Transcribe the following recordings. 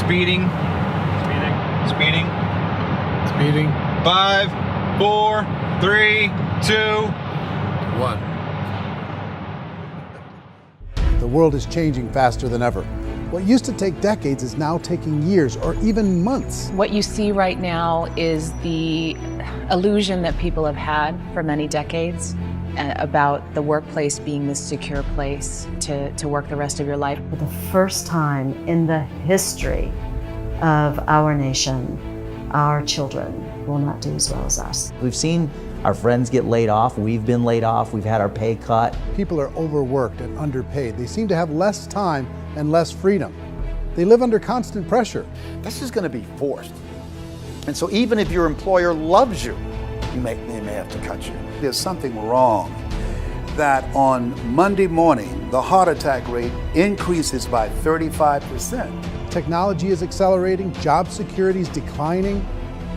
Speeding. Speeding. Speeding. 5, 4, 3, 2, 1. The world is changing faster than ever. What used to take decades is now taking years or even months. What you see right now is the illusion that people have had for many decades about the workplace being this secure place to work the rest of your life. For the first time in the history of our nation, our children will not do as well as us. We've seen our friends get laid off, we've been laid off, we've had our pay cut. People are overworked and underpaid. They seem to have less time and less freedom. They live under constant pressure. This is going to be forced. And so even if your employer loves you, they may have to cut you. There's something wrong that on Monday morning, the heart attack rate increases by 35%. Technology is accelerating, job security is declining.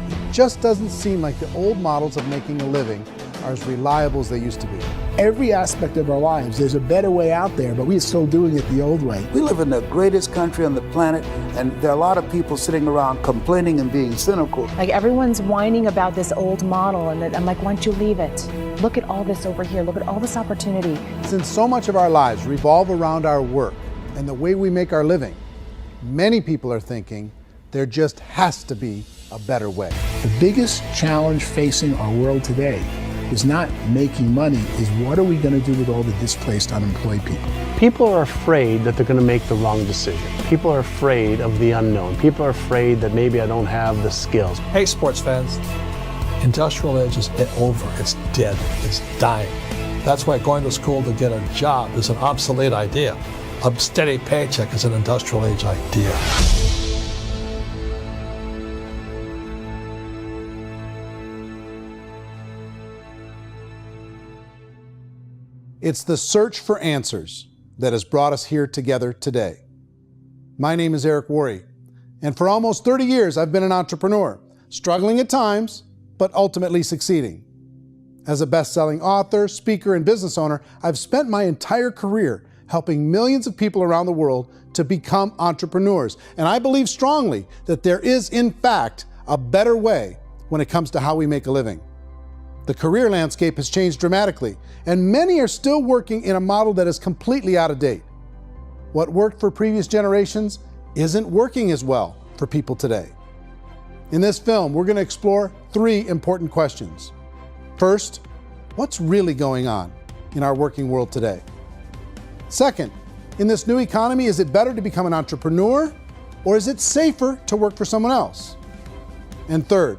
It just doesn't seem like the old models of making a living are as reliable as they used to be. Every aspect of our lives, there's a better way out there, but we're still doing it the old way. We live in the greatest country on the planet, and there are a lot of people sitting around complaining and being cynical. Like everyone's whining about this old model, and I'm like, why don't you leave it? Look at all this over here. Look at all this opportunity. Since so much of our lives revolve around our work and the way we make our living, many people are thinking there just has to be a better way. The biggest challenge facing our world today is not making money, is what are we going to do with all the displaced, unemployed people? People are afraid that they're going to make the wrong decision. People are afraid of the unknown. People are afraid that maybe I don't have the skills. Hey, sports fans. Industrial age is over. It's dead. It's dying. That's why going to school to get a job is an obsolete idea. A steady paycheck is an industrial age idea. It's the search for answers that has brought us here together today. My name is Ерик Уори, and for almost 30 years I've been an entrepreneur, struggling at times, but ultimately succeeding. As a best-selling author, speaker, and business owner, I've spent my entire career helping millions of people around the world to become entrepreneurs. And I believe strongly that there is, in fact, a better way when it comes to how we make a living. The career landscape has changed dramatically, and many are still working in a model that is completely out of date. What worked for previous generations isn't working as well for people today. In this film, we're going to explore 3 important questions. First, what's really going on in our working world today? Second, in this new economy, is it better to become an entrepreneur, or is it safer to work for someone else? And third,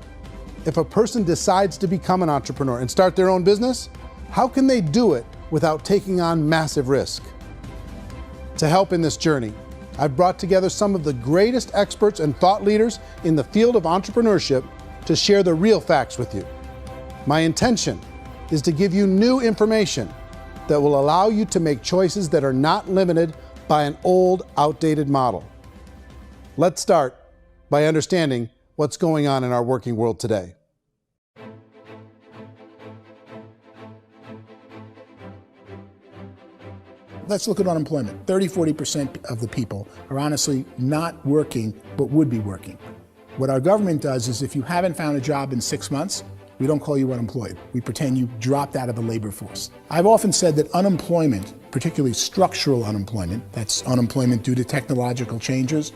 if a person decides to become an entrepreneur and start their own business, how can they do it without taking on massive risk? To help in this journey, I've brought together some of the greatest experts and thought leaders in the field of entrepreneurship to share the real facts with you. My intention is to give you new information that will allow you to make choices that are not limited by an old, outdated model. Let's start by understanding what's going on in our working world today. Let's look at unemployment. 30–40% of the people are honestly not working, but would be working. What our government does is if you haven't found a job in 6 months, we don't call you unemployed. We pretend you dropped out of the labor force. I've often said that unemployment, particularly structural unemployment, that's unemployment due to technological changes,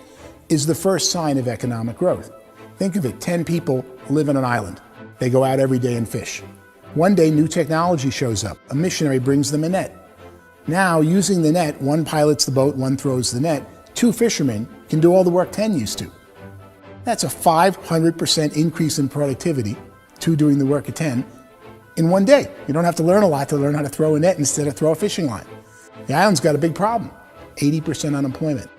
is the first sign of economic growth. Think of it, 10 people live on an island. They go out every day and fish. One day, new technology shows up. A missionary brings them a net. Now, using the net, one pilots the boat, one throws the net. 2 fishermen can do all the work 10 used to. That's a 500% increase in productivity, 2 doing the work of 10, in one day. You don't have to learn a lot to learn how to throw a net instead of throw a fishing line. The island's got a big problem, 80% unemployment.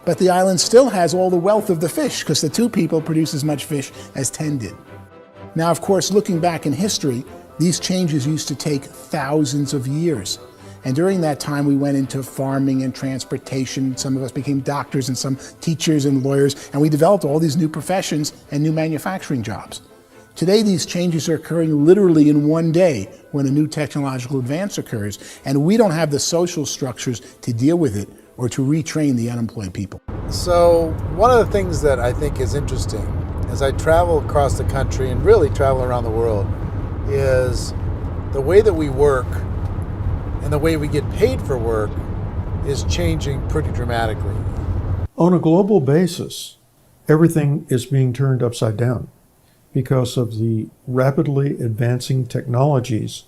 But the island still has all the wealth of the fish because the 2 people produce as much fish as 10 did. Now, of course, looking back in history, these changes used to take thousands of years. And during that time, we went into farming and transportation. Some of us became doctors and some teachers and lawyers, and we developed all these new professions and new manufacturing jobs. Today, these changes are occurring literally in one day when a new technological advance occurs, and we don't have the social structures to deal with it or to retrain the unemployed people. So one of the things that I think is interesting as I travel across the country and really travel around the world is the way that we work and the way we get paid for work is changing pretty dramatically. On a global basis, everything is being turned upside down because of the rapidly advancing technologies.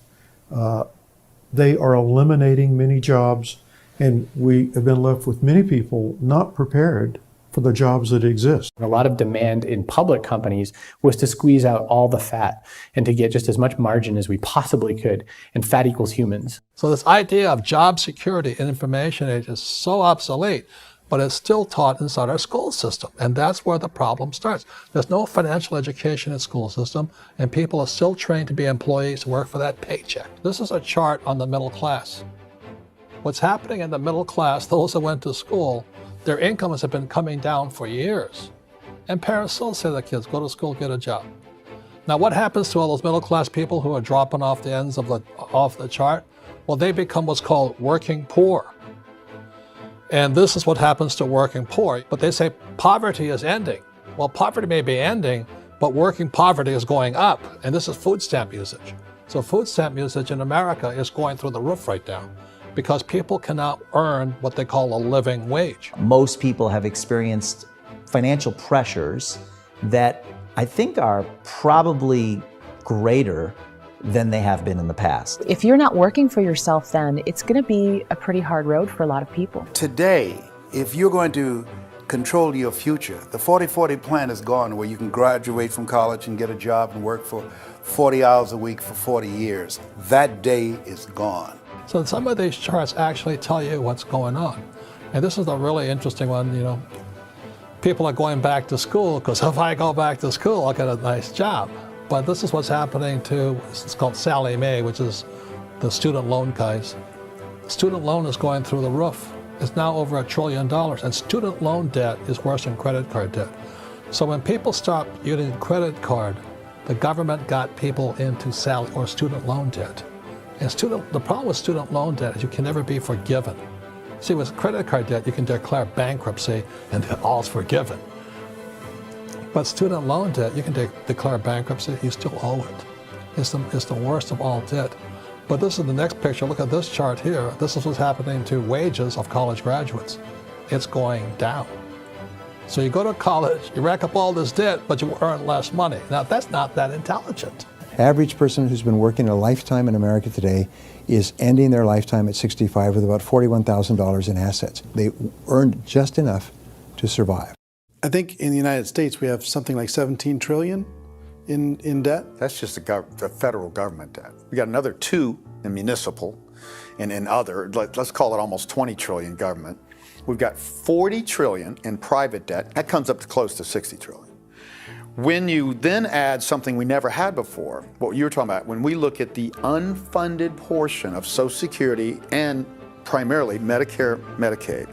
They are eliminating many jobs, and we have been left with many people not prepared for the jobs that exist. A lot of demand in public companies was to squeeze out all the fat and to get just as much margin as we possibly could, and fat equals humans. So this idea of job security in information age is so obsolete, but it's still taught inside our school system. And that's where the problem starts. There's no financial education in the school system, and people are still trained to be employees who work for that paycheck. This is a chart on the middle class. What's happening in the middle class, those that went to school, their incomes have been coming down for years. And parents still say to their kids, go to school, get a job. Now what happens to all those middle class people who are dropping off the ends of the chart? Well, they become what's called working poor. And this is what happens to working poor. But they say poverty is ending. Well, poverty may be ending, but working poverty is going up. And this is food stamp usage. So food stamp usage in America is going through the roof right now because people cannot earn what they call a living wage. Most people have experienced financial pressures that I think are probably greater than they have been in the past. If you're not working for yourself, then it's going to be a pretty hard road for a lot of people. Today, if you're going to control your future, the 40-40 plan is gone where you can graduate from college and get a job and work for 40 hours a week for 40 years. That day is gone. So some of these charts actually tell you what's going on. And this is a really interesting one, you know. People are going back to school because if I go back to school, I'll get a nice job. But this is what's happening to, it's called Sallie Mae, which is the student loan guys. Student loan is going through the roof. It's now over $1 trillion, and student loan debt is worse than credit card debt. So when people stopped using credit card, the government got people into student loan debt. And the problem with student loan debt is you can never be forgiven. See, with credit card debt, you can declare bankruptcy and all's forgiven. But student loan debt, you can declare bankruptcy, you still owe it. It's the worst of all debt. But this is the next picture. Look at this chart here. This is what's happening to wages of college graduates. It's going down. So you go to college, you rack up all this debt, but you earn less money. Now, that's not that intelligent. Average person who's been working a lifetime in America today is ending their lifetime at 65 with about $41,000 in assets. They earned just enough to survive. I think in the United States we have something like 17 trillion in debt. That's just the federal government debt. We got another 2 in municipal and in other, let's call it almost 20 trillion government. We've got 40 trillion in private debt. That comes up to close to 60 trillion. When you then add something we never had before, what you were talking about, when we look at the unfunded portion of Social Security and primarily Medicare, Medicaid,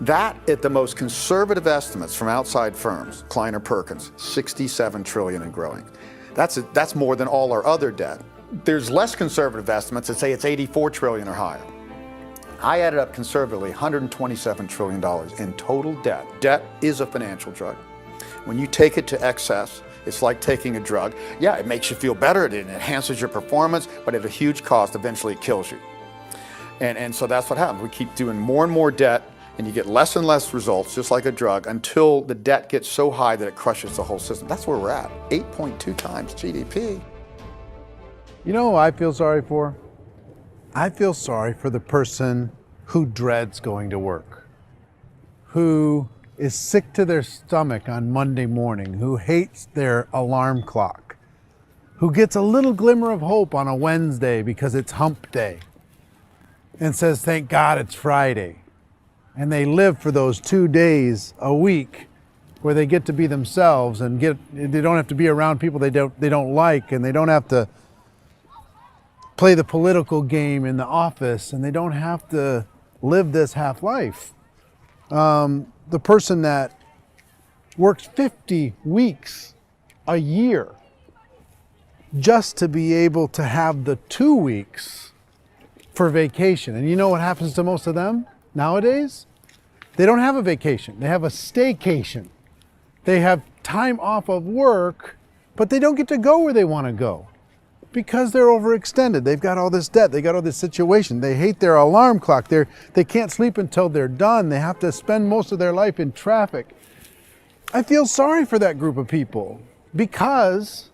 that at the most conservative estimates from outside firms, Kleiner Perkins, 67 trillion and growing. That's more than all our other debt. There's less conservative estimates that say it's 84 trillion or higher. I added up conservatively $127 trillion in total debt. Debt is a financial drug. When you take it to excess, it's like taking a drug. Yeah, it makes you feel better, it enhances your performance, but at a huge cost, eventually it kills you. And so that's what happens. We keep doing more and more debt, and you get less and less results, just like a drug, until the debt gets so high that it crushes the whole system. That's where we're at, 8.2 times GDP. You know who I feel sorry for? I feel sorry for the person who dreads going to work, who is sick to their stomach on Monday morning, who hates their alarm clock, who gets a little glimmer of hope on a Wednesday because it's hump day and says, thank God it's Friday. And they live for those 2 days a week where they get to be themselves and they don't have to be around people they don't like, and they don't have to play the political game in the office, and they don't have to live this half life. The person that works 50 weeks a year just to be able to have the 2 weeks for vacation. And you know what happens to most of them? Nowadays, they don't have a vacation. They have a staycation. They have time off of work, but they don't get to go where they want to go because they're overextended. They've got all this debt. They got all this situation. They hate their alarm clock. They can't sleep until they're done. They have to spend most of their life in traffic. I feel sorry for that group of people because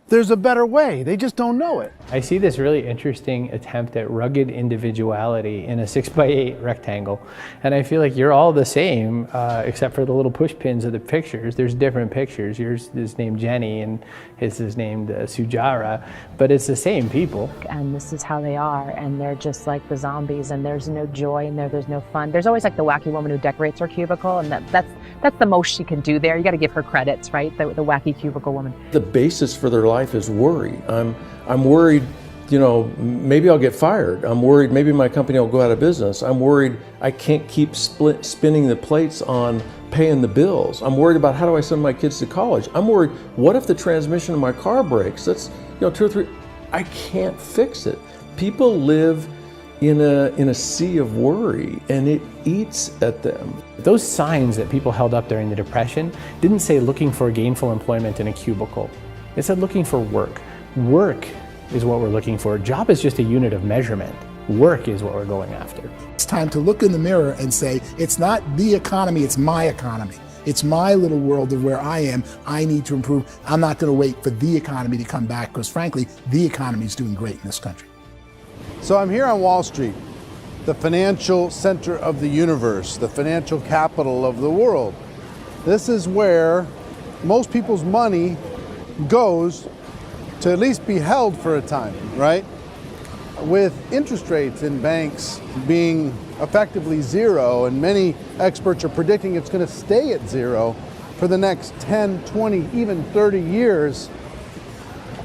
there's a better way. They just don't know it. I see this really interesting attempt at rugged individuality in a 6x8 rectangle. And I feel like you're all the same, except for the little push pins of the pictures. There's different pictures. Yours is named Jenny and his is named Sujara, but it's the same people. And this is how they are, and they're just like the zombies, and there's no joy in there, there's no fun. There's always like the wacky woman who decorates her cubicle, and that's the most she can do there. You got to give her credits, right? The wacky cubicle woman. The basis for their life is worry. I'm worried, you know, maybe I'll get fired. I'm worried maybe my company will go out of business. I'm worried I can't keep spinning the plates on paying the bills. I'm worried about how do I send my kids to college. I'm worried, what if the transmission of my car breaks? That's, you know, 2 or 3, I can't fix it. People live in a sea of worry, and it eats at them. Those signs that people held up during the Depression didn't say looking for gainful employment in a cubicle. It said looking for work. Work is what we're looking for. Job is just a unit of measurement. Work is what we're going after. It's time to look in the mirror and say, it's not the economy, it's my economy. It's my little world of where I am. I need to improve. I'm not going to wait for the economy to come back because frankly, the economy is doing great in this country. So I'm here on Wall Street, the financial center of the universe, the financial capital of the world. This is where most people's money goes to at least be held for a time, right? With interest rates in banks being effectively zero, and many experts are predicting it's going to stay at zero for the next 10, 20, even 30 years,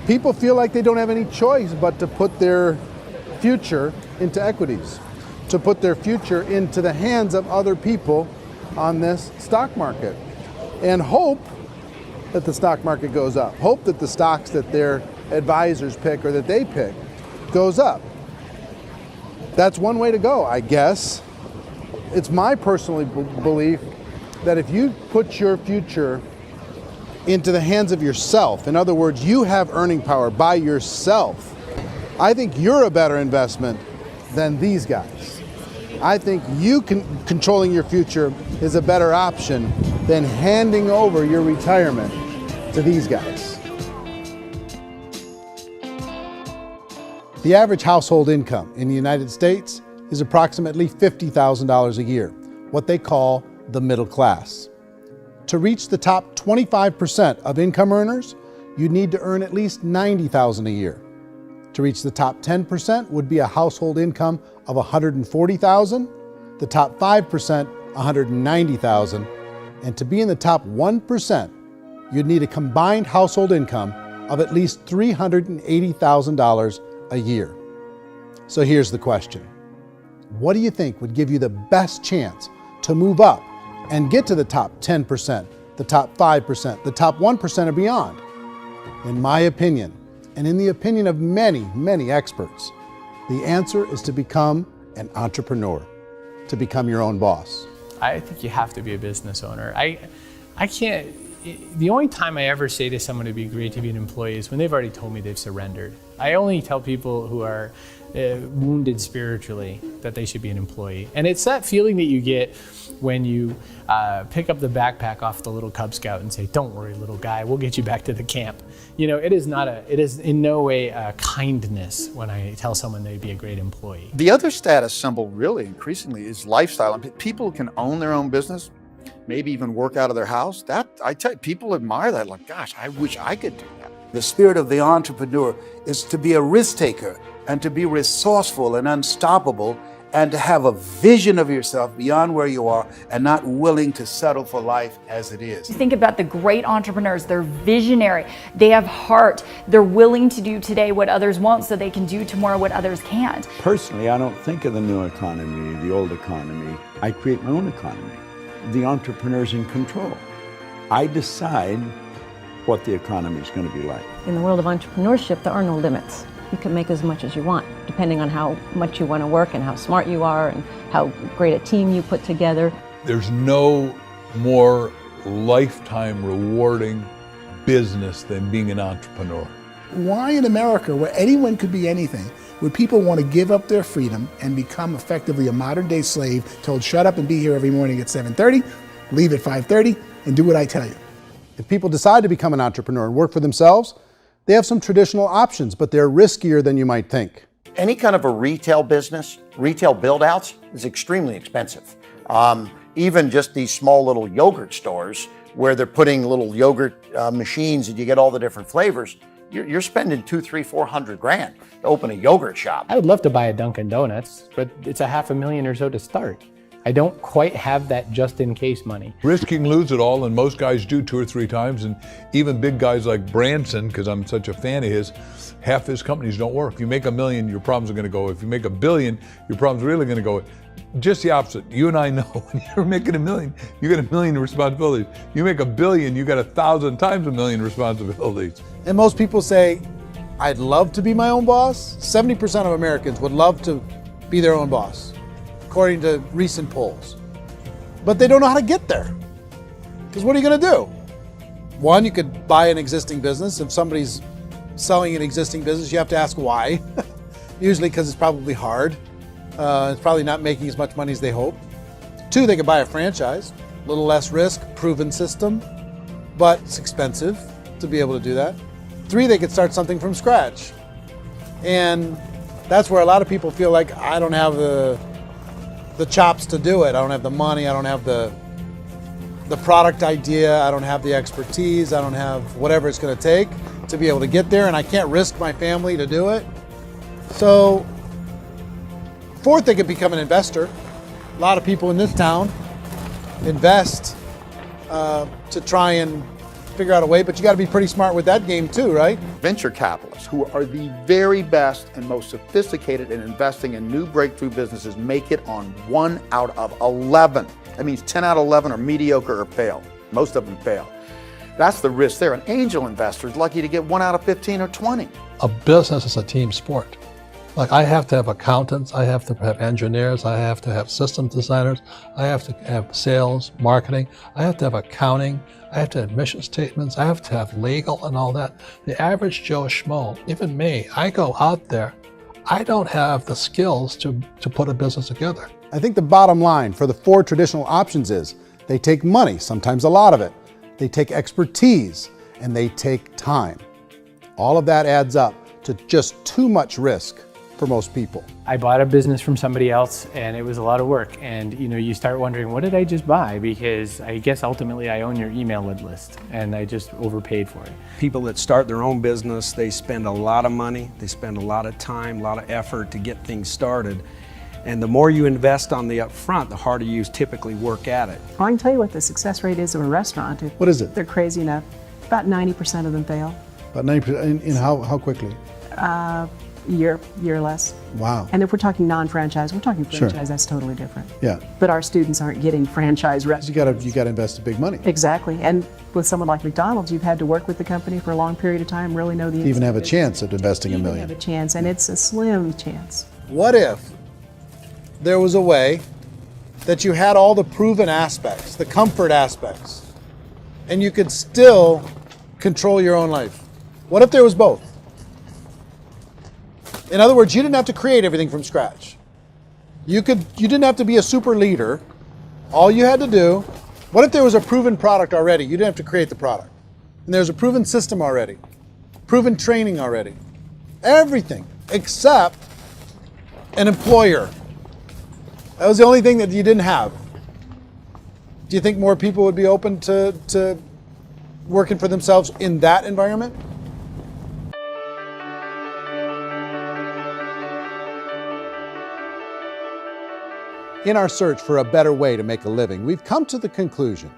people feel like they don't have any choice but to put their future into equities, to put their future into the hands of other people on this stock market, and hope that the stock market goes up, hope that the stocks that their advisors pick or that they pick goes up. That's one way to go, I guess. It's my personal belief that if you put your future into the hands of yourself, in other words, you have earning power by yourself, I think you're a better investment than these guys. I think you controlling your future is a better option than handing over your retirement to these guys. The average household income in the United States is approximately $50,000 a year, what they call the middle class. To reach the top 25% of income earners, you'd need to earn at least $90,000 a year. To reach the top 10% would be a household income of $140,000, the top 5%, $190,000, and to be in the top 1%, you'd need a combined household income of at least $380,000 a year. So here's the question. What do you think would give you the best chance to move up and get to the top 10%, the top 5%, the top 1% or beyond? In my opinion, and in the opinion of many, many experts, the answer is to become an entrepreneur, to become your own boss. I think you have to be a business owner. I can't, the only time I ever say to someone it'd be great to be an employee is when they've already told me they've surrendered. I only tell people who are wounded spiritually that they should be an employee. And it's that feeling that you get when you pick up the backpack off the little Cub Scout and say, "Don't worry, little guy, we'll get you back to the camp." You know, it is in no way a kindness when I tell someone they'd be a great employee. The other status symbol really increasingly is lifestyle. And people can own their own business, maybe even work out of their house. That, I tell you, people admire that. Like, gosh, I wish I could do that. The spirit of the entrepreneur is to be a risk taker and to be resourceful and unstoppable and to have a vision of yourself beyond where you are and not willing to settle for life as it is. Think about the great entrepreneurs. They're visionary. They have heart. They're willing to do today what others won't so they can do tomorrow what others can't. Personally, I don't think of the new economy, the old economy. I create my own economy. The entrepreneur's in control. I decide what the economy is going to be like. In the world of entrepreneurship, there are no limits. You can make as much as you want, depending on how much you want to work and how smart you are and how great a team you put together. There's no more lifetime rewarding business than being an entrepreneur. Why in America, where anyone could be anything, would people want to give up their freedom and become effectively a modern day slave, told shut up and be here every morning at 7:30, leave at 5:30, and do what I tell you? If people decide to become an entrepreneur and work for themselves, they have some traditional options, but they're riskier than you might think. Any kind of a retail business, retail build-outs is extremely expensive. Even just these small little yogurt stores where they're putting little yogurt machines and you get all the different flavors, you're spending $200,000, $300,000, $400,000 to open a yogurt shop. I would love to buy a Dunkin' Donuts, but it's $500,000 or so to start. I don't quite have that just in case money. Risking lose it all, and most guys do 2 or 3 times, and even big guys like Branson, because I'm such a fan of his, half his companies don't work. If you make $1 million, your problems are going to go. If you make $1 billion, your problems are really going to go. Just the opposite. You and I know when you're making $1 million, you get $1 million responsibilities. You make $1 billion, you got 1,000 times $1 million responsibilities. And most people say, I'd love to be my own boss. 70% of Americans would love to be their own boss, according to recent polls. But they don't know how to get there. Because what are you going to do? One, you could buy an existing business. If somebody's selling an existing business, you have to ask why. Usually because it's probably hard. It's probably not making as much money as they hope. 2, they could buy a franchise. A little less risk, proven system, but it's expensive to be able to do that. 3, they could start something from scratch. And that's where a lot of people feel like, I don't have the chops to do it. I don't have the money. I don't have the product idea. I don't have the expertise. I don't have whatever it's going to take to be able to get there, and I can't risk my family to do it. So 4th, they could become an investor. A lot of people in this town invest to try and figure out a way, but you got to be pretty smart with that game too, right? Venture capitalists, who are the very best and most sophisticated in investing in new breakthrough businesses, make it on 1 out of 11. That means 10 out of 11 are mediocre or fail. Most of them fail. That's the risk there. An angel investor is lucky to get 1 out of 15 or 20. A business is a team sport. Like, I have to have accountants, I have to have engineers, I have to have systems designers, I have to have sales, marketing, I have to have accounting, I have to have mission statements, I have to have legal and all that. The average Joe Schmo, even me, I go out there, I don't have the skills to put a business together. I think the bottom line for the 4 traditional options is they take money, sometimes a lot of it. They take expertise, and they take time. All of that adds up to just too much risk for most people. I bought a business from somebody else and it was a lot of work. And you start wondering, what did I just buy? Because I guess ultimately I own your email list and I just overpaid for it. People that start their own business, they spend a lot of money, they spend a lot of time, a lot of effort to get things started. And the more you invest on the upfront, the harder you typically work at it. I can tell you what the success rate is of a restaurant. What is it? They're crazy enough. About 90% of them fail. About 90%, in how quickly? Year less. Wow. And if we're talking non-franchise, we're talking franchise, Sure. That's totally different. Yeah. But our students aren't getting franchise restaurants. You gotta invest big money. Exactly. And with someone like McDonald's, you've had to work with the company for a long period of time, really know the To even have a chance at investing $1 million. have a chance, and it's a slim chance. What if there was a way that you had all the proven aspects, the comfort aspects, and you could still control your own life? What if there was both? In other words, you didn't have to create everything from scratch. You didn't have to be a super leader. All you had to do, what if there was a proven product already? You didn't have to create the product. And there's a proven system already, proven training already. Everything except an employer. That was the only thing that you didn't have. Do you think more people would be open to working for themselves in that environment? In our search for a better way to make a living, we've come to the conclusion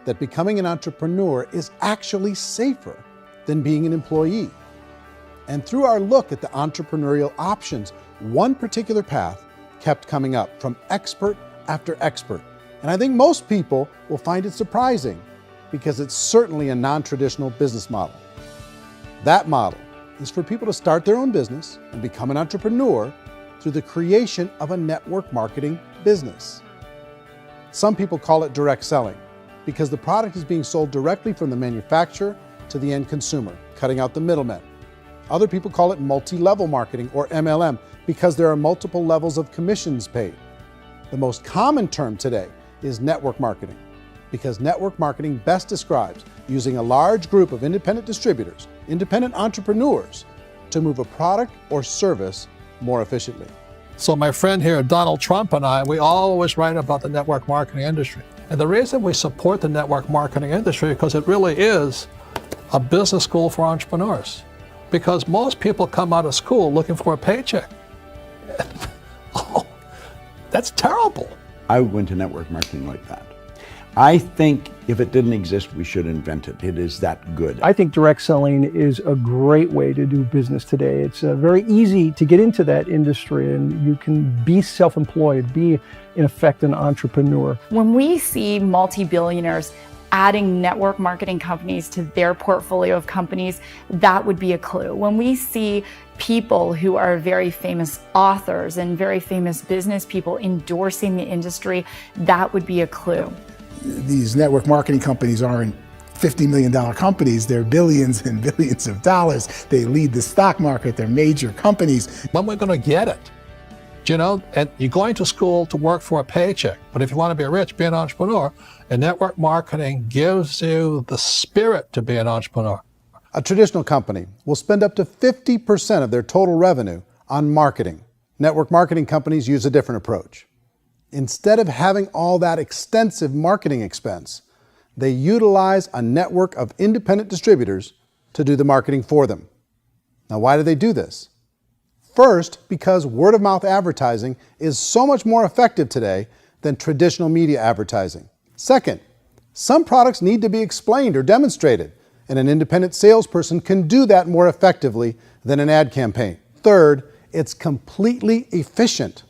that becoming an entrepreneur is actually safer than being an employee. And through our look at the entrepreneurial options, one particular path kept coming up from expert after expert. And I think most people will find it surprising because it's certainly a non-traditional business model. That model is for people to start their own business and become an entrepreneur through the creation of a network marketing business. Some people call it direct selling because the product is being sold directly from the manufacturer to the end consumer, cutting out the middlemen. Other people call it multi-level marketing, or MLM, because there are multiple levels of commissions paid. The most common term today is network marketing, because network marketing best describes using a large group of independent distributors, independent entrepreneurs, to move a product or service more efficiently. So my friend here, Donald Trump, and I, we always write about the network marketing industry. And the reason we support the network marketing industry is because it really is a business school for entrepreneurs. Because most people come out of school looking for a paycheck. Oh, that's terrible. I went to network marketing like that. I think if it didn't exist, we should invent it. It is that good. I think direct selling is a great way to do business today. It's very easy to get into that industry, and you can be self-employed, be in effect an entrepreneur. When we see multi-billionaires adding network marketing companies to their portfolio of companies, that would be a clue. When we see people who are very famous authors and very famous business people endorsing the industry, that would be a clue. These network marketing companies aren't $50 million companies, they're billions and billions of dollars. They lead the stock market, they're major companies. When we're going to get it? You know, and you're going to school to work for a paycheck, but if you want to be rich, be an entrepreneur, and network marketing gives you the spirit to be an entrepreneur. A traditional company will spend up to 50% of their total revenue on marketing. Network marketing companies use a different approach. Instead of having all that extensive marketing expense, they utilize a network of independent distributors to do the marketing for them. Now, why do they do this? First, because word-of-mouth advertising is so much more effective today than traditional media advertising. Second, some products need to be explained or demonstrated, and an independent salesperson can do that more effectively than an ad campaign. Third, it's completely efficient.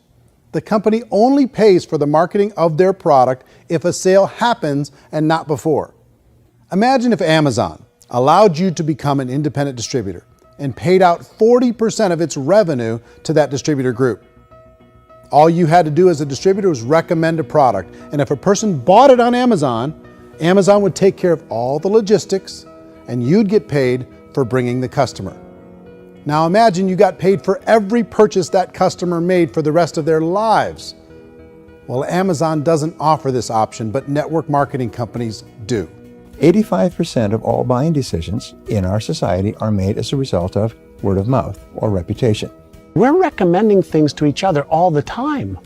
The company only pays for the marketing of their product if a sale happens and not before. Imagine if Amazon allowed you to become an independent distributor and paid out 40% of its revenue to that distributor group. All you had to do as a distributor was recommend a product, and if a person bought it on Amazon, Amazon would take care of all the logistics, and you'd get paid for bringing the customer. Now imagine you got paid for every purchase that customer made for the rest of their lives. Well, Amazon doesn't offer this option, but network marketing companies do. 85% of all buying decisions in our society are made as a result of word of mouth or reputation. We're recommending things to each other all the time.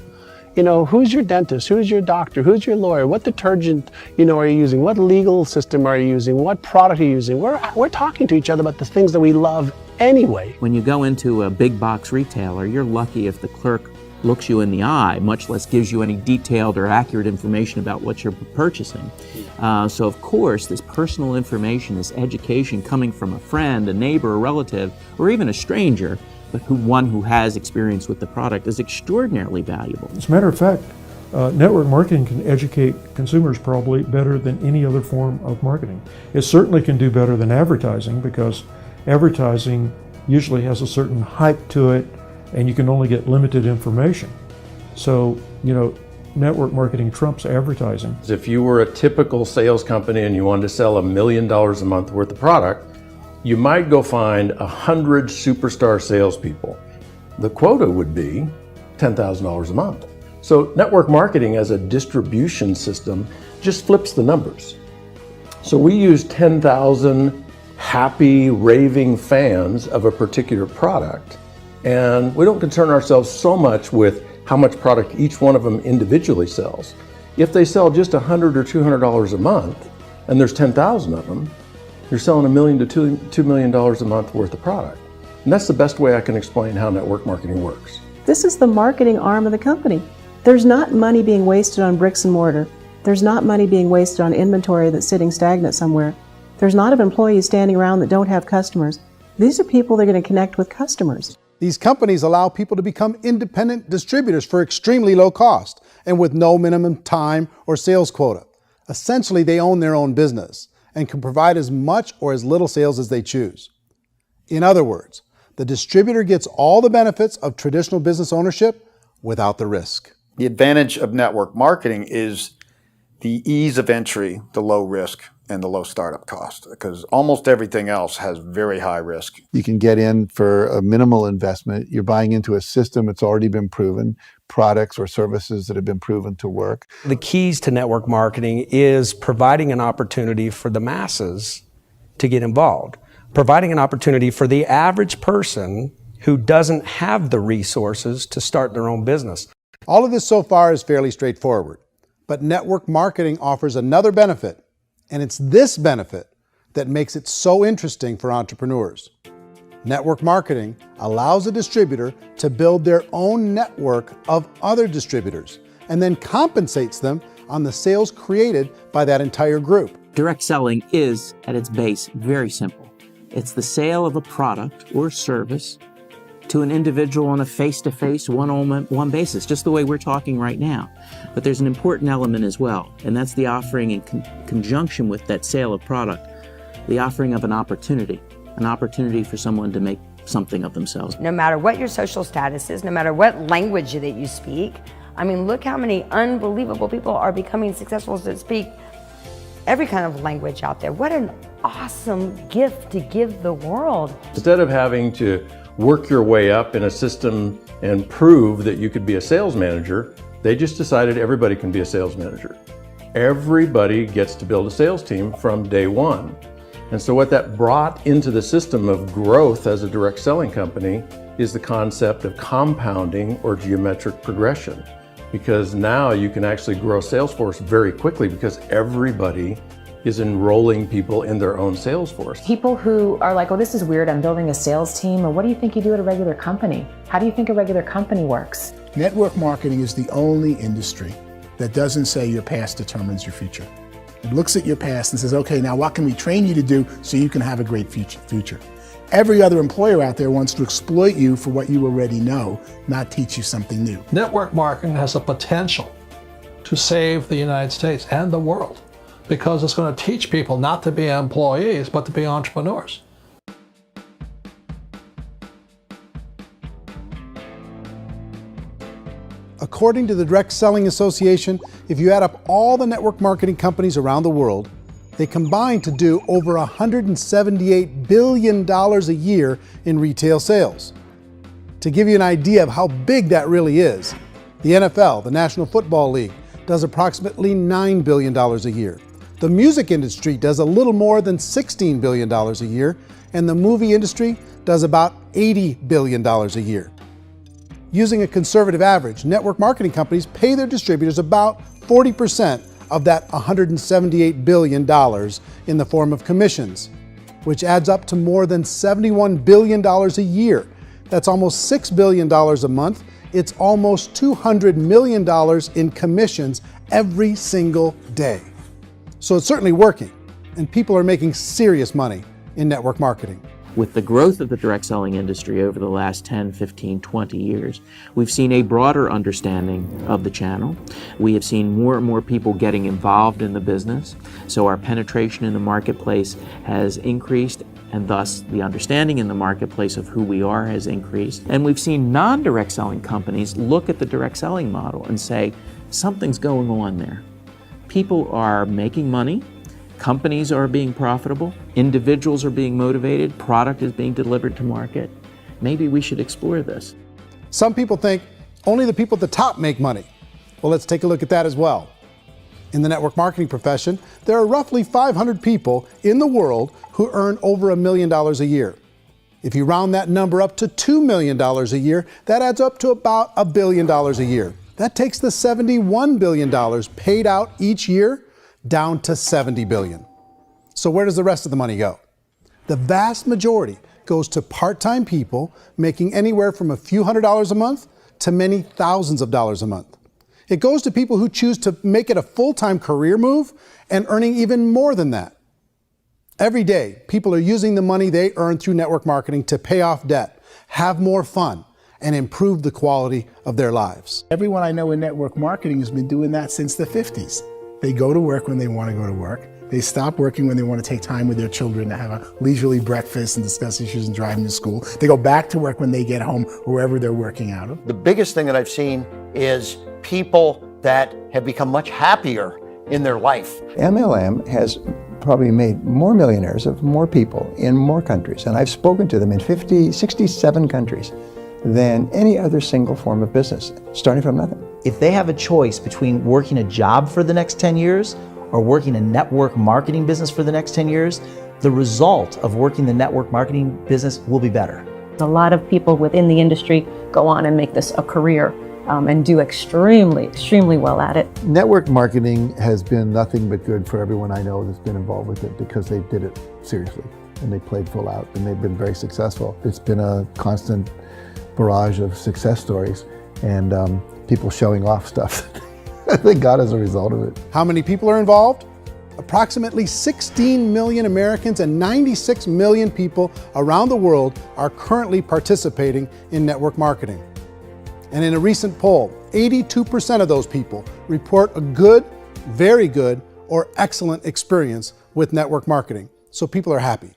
You know, who's your dentist? Who's your doctor? Who's your lawyer? What detergent, are you using? What legal system are you using? What product are you using? We're talking to each other about the things that we love anyway. When you go into a big box retailer, you're lucky if the clerk looks you in the eye, much less gives you any detailed or accurate information about what you're purchasing. So of course, this personal information, this education coming from a friend, a neighbor, a relative, or even a stranger, but one who has experience with the product is extraordinarily valuable. As a matter of fact, network marketing can educate consumers probably better than any other form of marketing. It certainly can do better than advertising, because advertising usually has a certain hype to it, and you can only get limited information. So, network marketing trumps advertising. If you were a typical sales company and you wanted to sell $1 million a month worth of product, you might go find 100 superstar salespeople. The quota would be $10,000 a month. So network marketing as a distribution system just flips the numbers. So we use 10,000 happy, raving fans of a particular product, and we don't concern ourselves so much with how much product each one of them individually sells. If they sell just $100 or $200 a month, and there's 10,000 of them, you're selling $1 million to $2 million a month worth of product. And that's the best way I can explain how network marketing works. This is the marketing arm of the company. There's not money being wasted on bricks and mortar. There's not money being wasted on inventory that's sitting stagnant somewhere. There's not of employees standing around that don't have customers. These are people that are going to connect with customers. These companies allow people to become independent distributors for extremely low cost and with no minimum time or sales quota. Essentially, they own their own business and can provide as much or as little sales as they choose. In other words, the distributor gets all the benefits of traditional business ownership without the risk. The advantage of network marketing is the ease of entry, the low risk, and the low startup cost, because almost everything else has very high risk. You can get in for a minimal investment. You're buying into a system that's already been proven, products or services that have been proven to work. The keys to network marketing is providing an opportunity for the masses to get involved, providing an opportunity for the average person who doesn't have the resources to start their own business. All of this so far is fairly straightforward, but network marketing offers another benefit, and it's this benefit that makes it so interesting for entrepreneurs. Network marketing allows a distributor to build their own network of other distributors and then compensates them on the sales created by that entire group. Direct selling is, at its base, very simple. It's the sale of a product or service to an individual on a face-to-face, one-on-one basis, just the way we're talking right now. But there's an important element as well, and that's the offering in conjunction with that sale of product, the offering of an opportunity for someone to make something of themselves. No matter what your social status is, no matter what language that you speak, I mean, look how many unbelievable people are becoming successful that speak every kind of language out there. What an awesome gift to give the world. Instead of having to work your way up in a system and prove that you could be a sales manager, they just decided everybody can be a sales manager. Everybody gets to build a sales team from day one. And so what that brought into the system of growth as a direct selling company is the concept of compounding or geometric progression. Because now you can actually grow a sales force very quickly because everybody is enrolling people in their own sales force. People who are like, oh, this is weird, I'm building a sales team, or what do you think you do at a regular company? How do you think a regular company works? Network marketing is the only industry that doesn't say your past determines your future. It looks at your past and says, okay, now what can we train you to do so you can have a great future? Every other employer out there wants to exploit you for what you already know, not teach you something new. Network marketing has the potential to save the United States and the world because it's going to teach people not to be employees, but to be entrepreneurs. According to the Direct Selling Association, if you add up all the network marketing companies around the world, they combine to do over $178 billion a year in retail sales. To give you an idea of how big that really is, the NFL, the National Football League, does approximately $9 billion a year. The music industry does a little more than $16 billion a year, and the movie industry does about $80 billion a year. Using a conservative average, network marketing companies pay their distributors about 40% of that $178 billion in the form of commissions, which adds up to more than $71 billion a year. That's almost $6 billion a month. It's almost $200 million in commissions every single day. So it's certainly working, and people are making serious money in network marketing. With the growth of the direct selling industry over the last 10, 15, 20 years, we've seen a broader understanding of the channel. We have seen more and more people getting involved in the business, so our penetration in the marketplace has increased, and thus the understanding in the marketplace of who we are has increased. And we've seen non-direct selling companies look at the direct selling model and say, something's going on there. People are making money, companies are being profitable, individuals are being motivated, product is being delivered to market. Maybe we should explore this. Some people think only the people at the top make money. Well, let's take a look at that as well. In the network marketing profession, there are roughly 500 people in the world who earn over $1 million a year. If you round that number up to $2 million a year, that adds up to about $1 billion a year. That takes the $71 billion paid out each year down to $70 billion. So where does the rest of the money go? The vast majority goes to part-time people making anywhere from a few $100s a month to many thousands of dollars a month. It goes to people who choose to make it a full-time career move and earning even more than that. Every day, people are using the money they earn through network marketing to pay off debt, have more fun, and improve the quality of their lives. Everyone I know in network marketing has been doing that since the 50s. They go to work when they want to go to work. They stop working when they want to take time with their children to have a leisurely breakfast and discuss issues and drive them to school. They go back to work when they get home, wherever they're working out of. The biggest thing that I've seen is people that have become much happier in their life. MLM has probably made more millionaires of more people in more countries, and I've spoken to them in 67 countries, than any other single form of business, starting from nothing. If they have a choice between working a job for the next 10 years or working a network marketing business for the next 10 years, the result of working the network marketing business will be better. A lot of people within the industry go on and make this a career and do extremely well at it. Network marketing has been nothing but good for everyone I know that's been involved with it because they did it seriously and they played full out and they've been very successful. It's been a constant barrage of success stories and people showing off stuff that they got as a result of it. How many people are involved? Approximately 16 million Americans and 96 million people around the world are currently participating in network marketing. And in a recent poll, 82% of those people report a good, very good, or excellent experience with network marketing. So people are happy.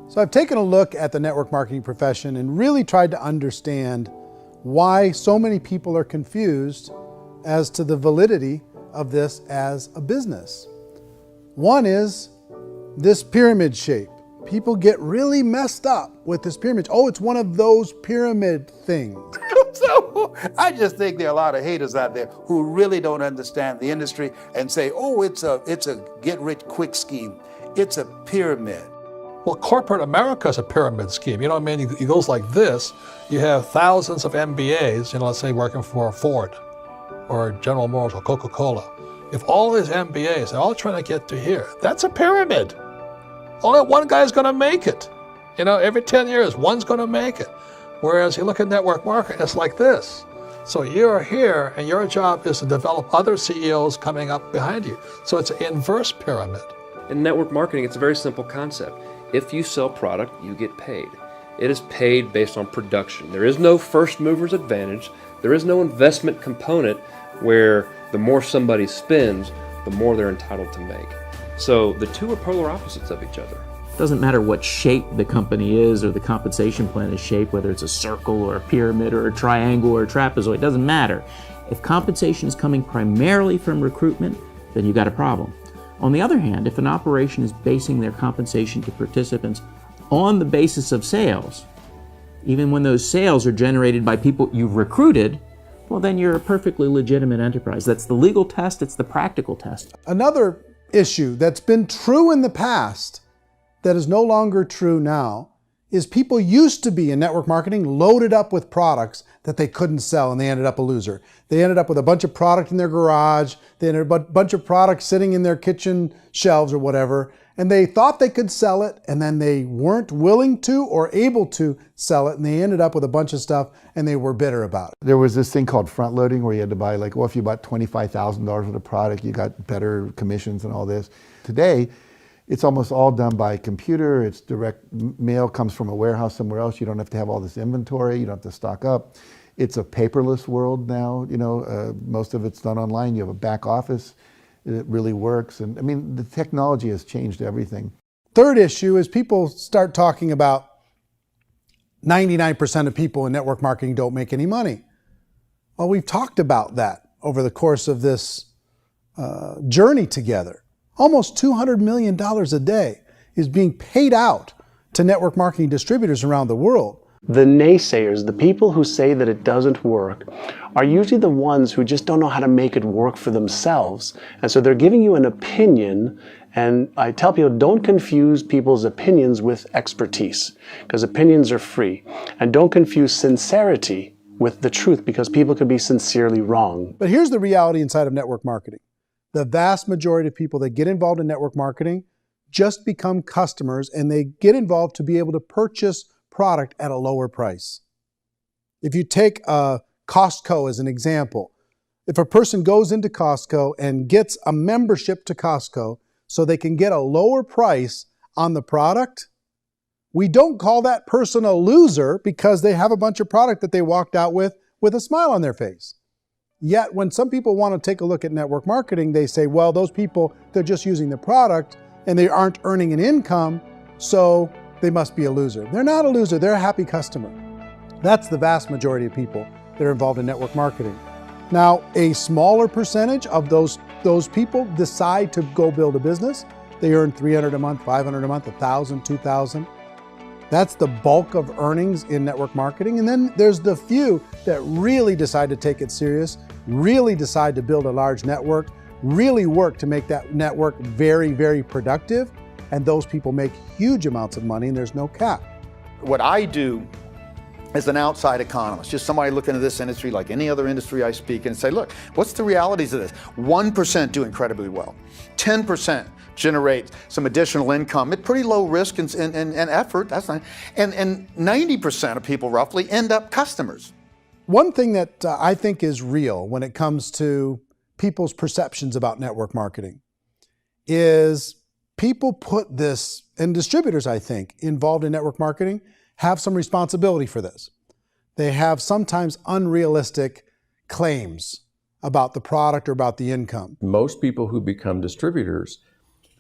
So I've taken a look at the network marketing profession and really tried to understand why so many people are confused as to the validity of this as a business. One is this pyramid shape. People get really messed up with this pyramid. Oh, it's one of those pyramid things. So I just think there are a lot of haters out there who really don't understand the industry and say, oh, it's a get-rich-quick scheme. It's a pyramid. Well, corporate America is a pyramid scheme. You know what I mean? It goes like this. You have thousands of MBAs, let's say working for Ford or General Motors or Coca-Cola. If all these MBAs are all trying to get to here, that's a pyramid. Only one guy's going to make it. Every 10 years, one's going to make it. Whereas you look at network marketing, it's like this. So you're here and your job is to develop other CEOs coming up behind you. So it's an inverse pyramid. In network marketing, it's a very simple concept. If you sell product, you get paid. It is paid based on production. There is no first mover's advantage. There is no investment component where the more somebody spends, the more they're entitled to make. So the two are polar opposites of each other. It doesn't matter what shape the company is or the compensation plan is shaped, whether it's a circle or a pyramid or a triangle or a trapezoid, it doesn't matter. If compensation is coming primarily from recruitment, then you've got a problem. On the other hand, if an operation is basing their compensation to participants on the basis of sales, even when those sales are generated by people you've recruited, well, then you're a perfectly legitimate enterprise. That's the legal test, it's the practical test. Another issue that's been true in the past that is no longer true now is people used to be in network marketing loaded up with products that they couldn't sell and they ended up a loser. They ended up with a bunch of product in their garage, they ended up with a bunch of products sitting in their kitchen shelves or whatever, and they thought they could sell it and then they weren't willing to or able to sell it and they ended up with a bunch of stuff and they were bitter about it. There was this thing called front loading where you had to buy if you bought $25,000 worth of product, you got better commissions and all this. Today, it's almost all done by computer. It's direct mail comes from a warehouse somewhere else. You don't have to have all this inventory. You don't have to stock up. It's a paperless world now. Most of it's done online. You have a back office. It really works. And the technology has changed everything. Third issue is people start talking about 99% of people in network marketing don't make any money. Well, we've talked about that over the course of this journey together. Almost $200 million a day is being paid out to network marketing distributors around the world. The naysayers, the people who say that it doesn't work, are usually the ones who just don't know how to make it work for themselves. And so they're giving you an opinion, and I tell people, don't confuse people's opinions with expertise, because opinions are free. And don't confuse sincerity with the truth, because people could be sincerely wrong. But here's the reality inside of network marketing. The vast majority of people that get involved in network marketing just become customers and they get involved to be able to purchase product at a lower price. If you take Costco as an example, if a person goes into Costco and gets a membership to Costco so they can get a lower price on the product, we don't call that person a loser because they have a bunch of product that they walked out with a smile on their face. Yet when some people want to take a look at network marketing, they say, well, those people, they're just using the product and they aren't earning an income, so they must be a loser. They're not a loser, they're a happy customer. That's the vast majority of people that are involved in network marketing. Now, a smaller percentage of those people decide to go build a business. They earn $300 a month, $500 a month, $1,000, $2,000. That's the bulk of earnings in network marketing. And then there's the few that really decide to take it serious, really decide to build a large network, really work to make that network very, very productive. And those people make huge amounts of money and there's no cap. What I do as an outside economist, just somebody looking at this industry like any other industry I speak and say, look, what's the realities of this? 1% do incredibly well. 10% generate some additional income at pretty low risk and effort, that's not, and 90% of people roughly end up customers. One thing that I think is real when it comes to people's perceptions about network marketing is people put this, and distributors, I think, involved in network marketing have some responsibility for this. They have sometimes unrealistic claims about the product or about the income. Most people who become distributors,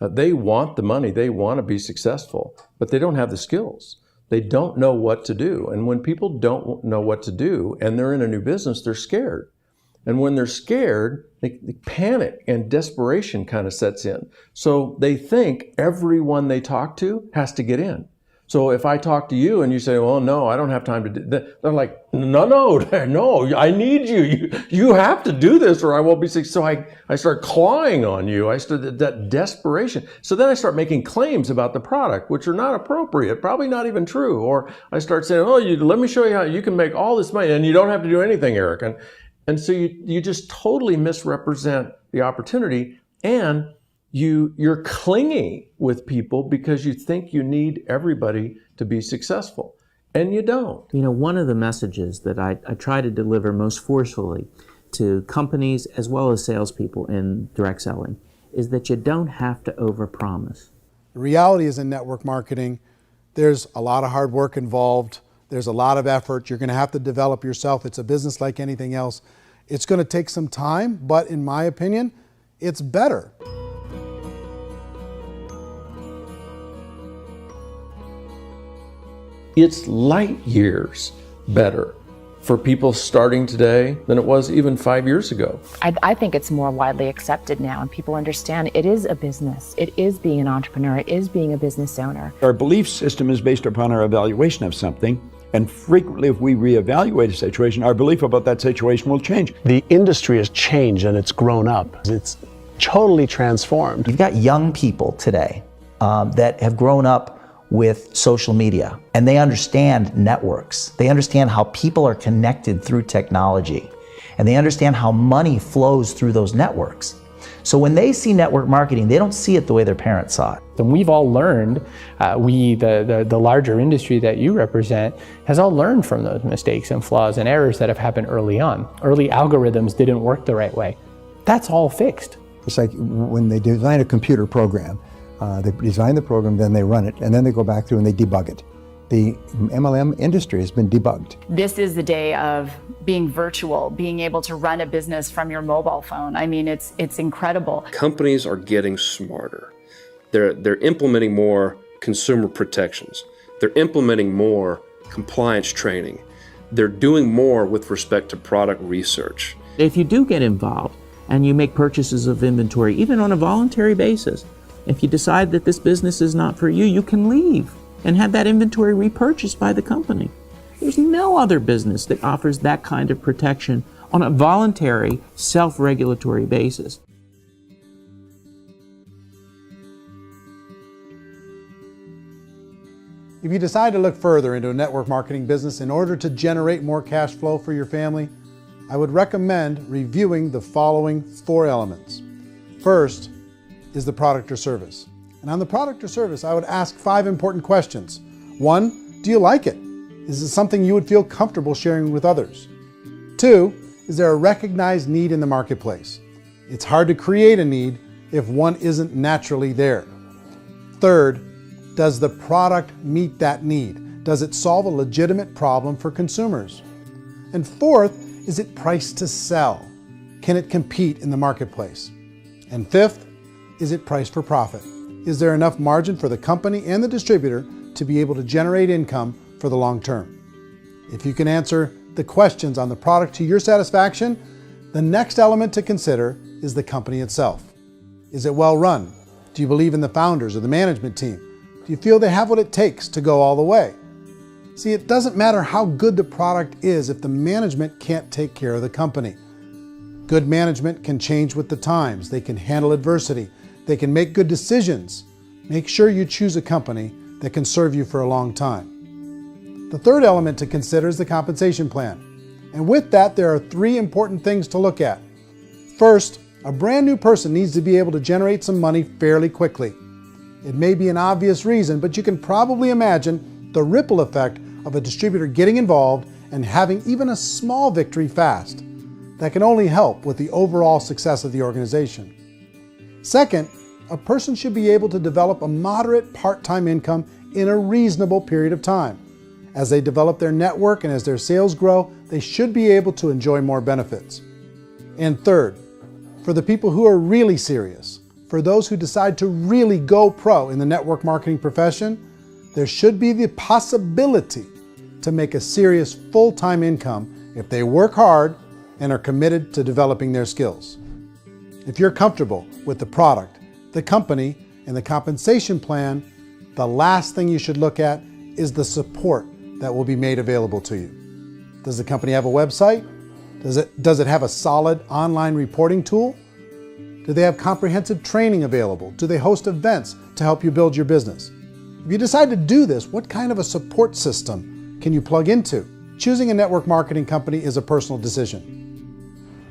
they want the money, they want to be successful, but they don't have the skills. They don't know what to do. And when people don't know what to do and they're in a new business, they're scared. And when they're scared, they panic and desperation kind of sets in. So they think everyone they talk to has to get in. So if I talk to you and you say, well, no, I don't have time to do that, they're like, no, I need you. You have to do this or I won't be successful. So I start clawing on you. I start that desperation. So then I start making claims about the product, which are not appropriate, probably not even true. Or I start saying, oh, let me show you how you can make all this money and you don't have to do anything, Eric. And so you just totally misrepresent the opportunity, and you're clingy with people because you think you need everybody to be successful, and you don't. You know, one of the messages that I try to deliver most forcefully to companies as well as salespeople in direct selling is that you don't have to overpromise. The reality is in network marketing, there's a lot of hard work involved. There's a lot of effort. You're going to have to develop yourself. It's a business like anything else. It's going to take some time, but in my opinion, it's better. It's light years better for people starting today than it was even 5 years ago. I think it's more widely accepted now, and people understand it is a business. It is being an entrepreneur. It is being a business owner. Our belief system is based upon our evaluation of something. And frequently, if we reevaluate a situation, our belief about that situation will change. The industry has changed and it's grown up. It's totally transformed. You've got young people today that have grown up with social media, and they understand networks. They understand how people are connected through technology, and they understand how money flows through those networks. So when they see network marketing, they don't see it the way their parents saw it. And we've all learned, the larger industry that you represent, has all learned from those mistakes and flaws and errors that have happened early on. Early algorithms didn't work the right way. That's all fixed. It's like when they design a computer program, they design the program, then they run it, and then they go back through and they debug it. The MLM industry has been debugged. This is the day of being virtual, being able to run a business from your mobile phone. I mean, it's incredible. Companies are getting smarter. They're implementing more consumer protections. They're implementing more compliance training. They're doing more with respect to product research. If you do get involved and you make purchases of inventory, even on a voluntary basis, if you decide that this business is not for you, you can leave and have that inventory repurchased by the company. There's no other business that offers that kind of protection on a voluntary, self-regulatory basis. If you decide to look further into a network marketing business in order to generate more cash flow for your family, I would recommend reviewing the following 4 elements. First is the product or service. And on the product or service, I would ask 5 important questions. 1, do you like it? Is it something you would feel comfortable sharing with others? 2, is there a recognized need in the marketplace? It's hard to create a need if one isn't naturally there. 3rd, does the product meet that need? Does it solve a legitimate problem for consumers? And 4th, is it priced to sell? Can it compete in the marketplace? And 5th, is it priced for profit? Is there enough margin for the company and the distributor to be able to generate income for the long term. If you can answer the questions on the product to your satisfaction, the next element to consider is the company itself. Is it well run? Do you believe in the founders or the management team? Do you feel they have what it takes to go all the way? See, it doesn't matter how good the product is if the management can't take care of the company. Good management can change with the times. They can handle adversity. They can make good decisions. Make sure you choose a company that can serve you for a long time. The third element to consider is the compensation plan. And with that, there are 3 important things to look at. First, a brand new person needs to be able to generate some money fairly quickly. It may be an obvious reason, but you can probably imagine the ripple effect of a distributor getting involved and having even a small victory fast. That can only help with the overall success of the organization. Second, a person should be able to develop a moderate part-time income in a reasonable period of time. As they develop their network and as their sales grow, they should be able to enjoy more benefits. And third, for the people who are really serious, for those who decide to really go pro in the network marketing profession, there should be the possibility to make a serious full-time income if they work hard and are committed to developing their skills. If you're comfortable with the product, the company, and the compensation plan, the last thing you should look at is the support that will be made available to you. Does the company have a website? Does it have a solid online reporting tool? Do they have comprehensive training available? Do they host events to help you build your business? If you decide to do this, what kind of a support system can you plug into? Choosing a network marketing company is a personal decision.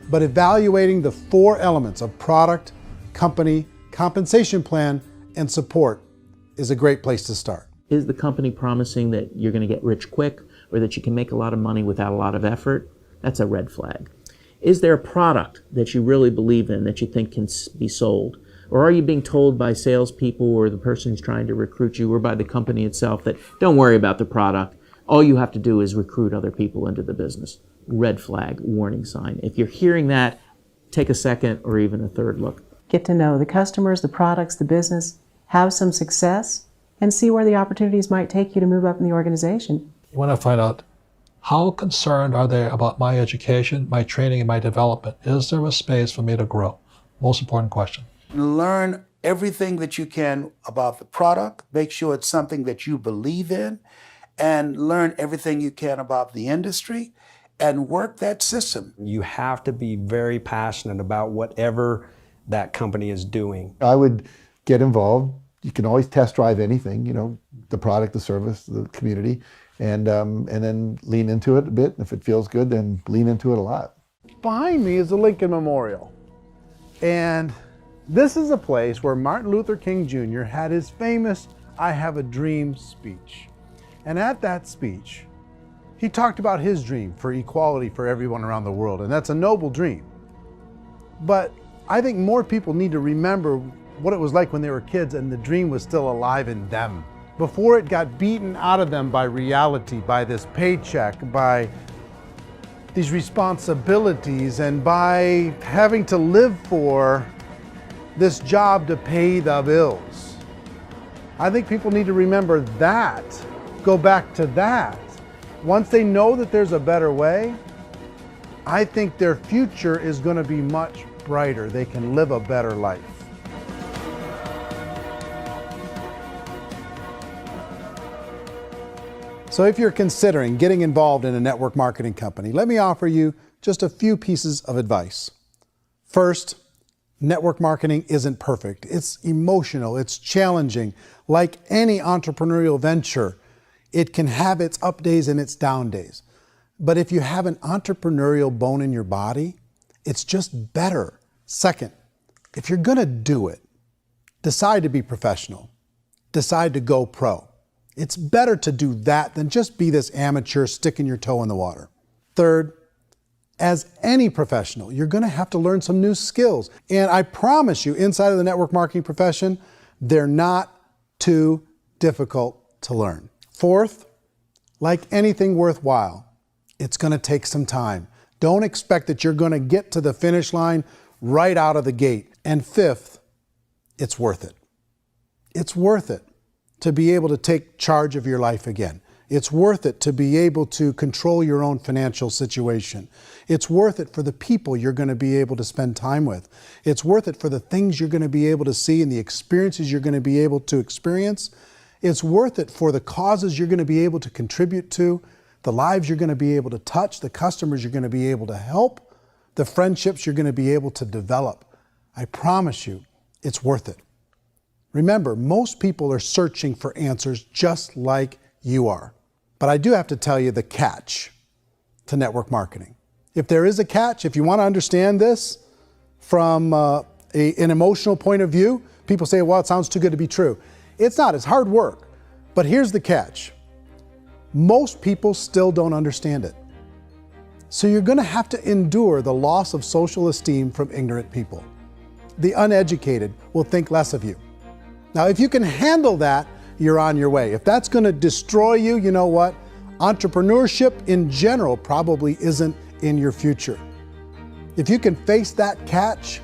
But evaluating the 4 elements of product, company, compensation plan, and support is a great place to start. Is the company promising that you're going to get rich quick or that you can make a lot of money without a lot of effort? That's a red flag. Is there a product that you really believe in that you think can be sold? Or are you being told by salespeople or the person who's trying to recruit you or by the company itself that don't worry about the product, all you have to do is recruit other people into the business? Red flag, warning sign. If you're hearing that, take a second or even a third look. Get to know the customers, the products, the business, have some success, and see where the opportunities might take you to move up in the organization. You want to find out how concerned are they about my education, my training, and my development? Is there a space for me to grow? Most important question. Learn everything that you can about the product. Make sure it's something that you believe in, and learn everything you can about the industry and work that system. You have to be very passionate about whatever that company is doing. I would get involved. You can always test drive anything, the product, the service, the community, and then lean into it a bit. If it feels good, then lean into it a lot. Behind me is the Lincoln Memorial. And this is a place where Martin Luther King Jr. had his famous "I Have a Dream" speech. And at that speech, he talked about his dream for equality for everyone around the world, and that's a noble dream. But I think more people need to remember what it was like when they were kids and the dream was still alive in them. Before it got beaten out of them by reality, by this paycheck, by these responsibilities, and by having to live for this job to pay the bills. I think people need to remember that, go back to that. Once they know that there's a better way, I think their future is going to be much brighter. They can live a better life. So if you're considering getting involved in a network marketing company, let me offer you just a few pieces of advice. First, network marketing isn't perfect. It's emotional, it's challenging. Like any entrepreneurial venture, it can have its up days and its down days. But if you have an entrepreneurial bone in your body, it's just better. Second, if you're gonna do it, decide to be professional. Decide to go pro. It's better to do that than just be this amateur sticking your toe in the water. Third, as any professional, you're gonna have to learn some new skills. And I promise you, inside of the network marketing profession, they're not too difficult to learn. Fourth, like anything worthwhile, it's gonna take some time. Don't expect that you're gonna get to the finish line right out of the gate. And fifth, it's worth it. It's worth it to be able to take charge of your life again. It's worth it to be able to control your own financial situation. It's worth it for the people you're going to be able to spend time with. It's worth it for the things you're going to be able to see and the experiences you're going to be able to experience. It's worth it for the causes you're going to be able to contribute to, the lives you're going to be able to touch, the customers you're going to be able to help, the friendships you're going to be able to develop. I promise you, it's worth it. Remember, most people are searching for answers just like you are. But I do have to tell you the catch to network marketing. If there is a catch, if you want to understand this from an emotional point of view, people say, well, it sounds too good to be true. It's not, it's hard work. But here's the catch. Most people still don't understand it. So you're going to have to endure the loss of social esteem from ignorant people. The uneducated will think less of you. Now, if you can handle that, you're on your way. If that's going to destroy you, you know what? Entrepreneurship in general probably isn't in your future. If you can face that catch,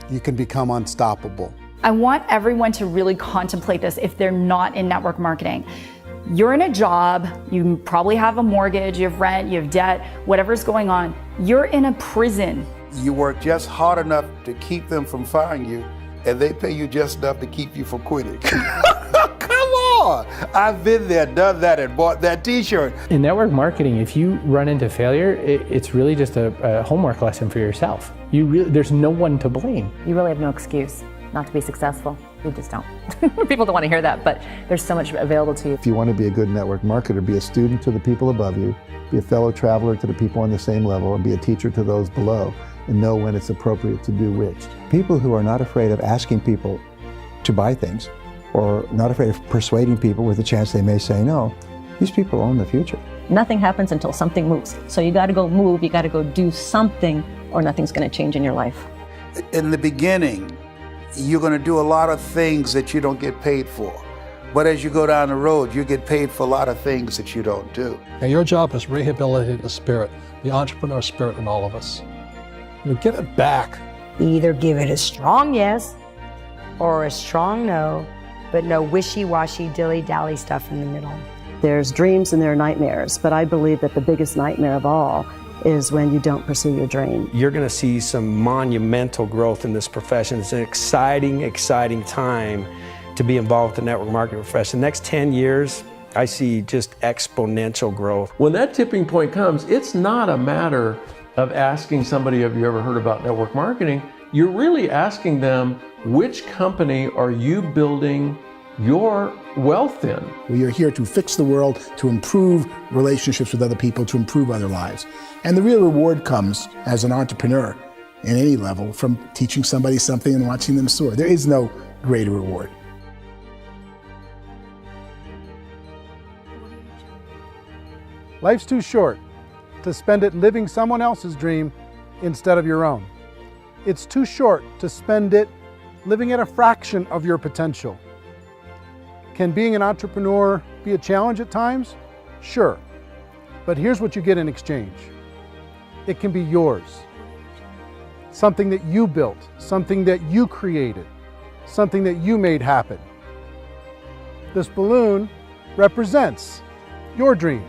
you can become unstoppable. I want everyone to really contemplate this if they're not in network marketing. You're in a job, you probably have a mortgage, you have rent, you have debt, whatever's going on. You're in a prison. You work just hard enough to keep them from firing you, and they pay you just enough to keep you from quitting. Come on! I've been there, done that, and bought that t-shirt. In network marketing, if you run into failure, it's really just a homework lesson for yourself. There's no one to blame. You really have no excuse not to be successful. You just don't. People don't want to hear that, but there's so much available to you. If you want to be a good network marketer, be a student to the people above you, be a fellow traveler to the people on the same level, and be a teacher to those below, and know when it's appropriate to do which. People who are not afraid of asking people to buy things, or not afraid of persuading people with a chance they may say no, these people own the future. Nothing happens until something moves. So you got to go move, you got to go do something, or nothing's going to change in your life. In the beginning, you're going to do a lot of things that you don't get paid for. But as you go down the road, you get paid for a lot of things that you don't do. And your job is rehabilitate the spirit, the entrepreneur spirit in all of us. You get it back. Either give it a strong yes or a strong no, but no wishy-washy, dilly-dally stuff in the middle. There's dreams and there are nightmares, but I believe that the biggest nightmare of all is when you don't pursue your dream. You're going to see some monumental growth in this profession. It's an exciting, exciting time to be involved with the network marketing profession. The next 10 years, I see just exponential growth. When that tipping point comes, it's not a matter of asking somebody, have you ever heard about network marketing? You're really asking them, which company are you building your wealth in? We are here to fix the world, to improve relationships with other people, to improve other lives. And the real reward comes as an entrepreneur in any level from teaching somebody something and watching them soar. There is no greater reward. Life's too short to spend it living someone else's dream instead of your own. It's too short to spend it living at a fraction of your potential. Can being an entrepreneur be a challenge at times? Sure. But here's what you get in exchange. It can be yours. Something that you built, something that you created, something that you made happen. This balloon represents your dream.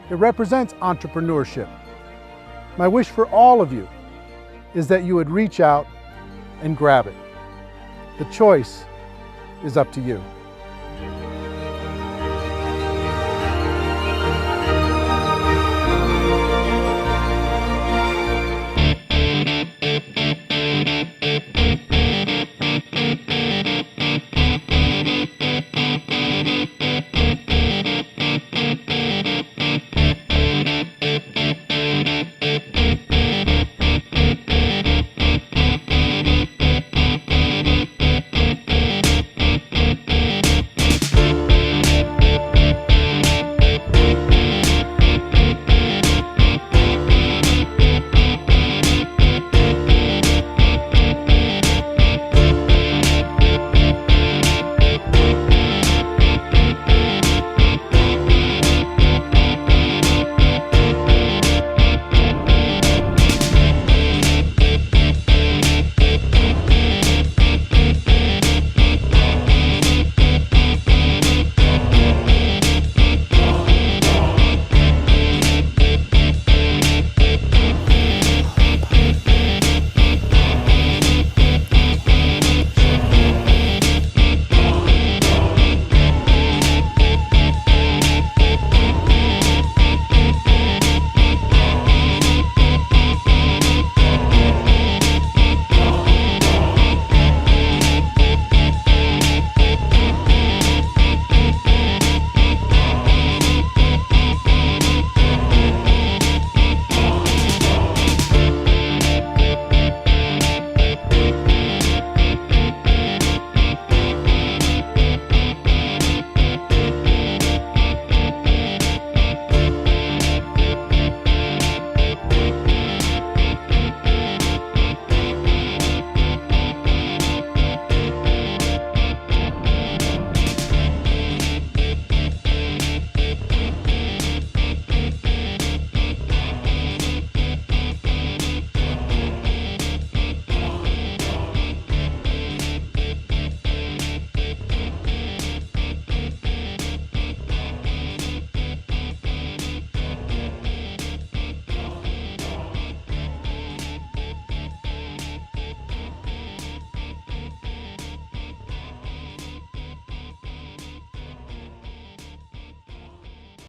It represents entrepreneurship. My wish for all of you is that you would reach out and grab it. The choice is up to you.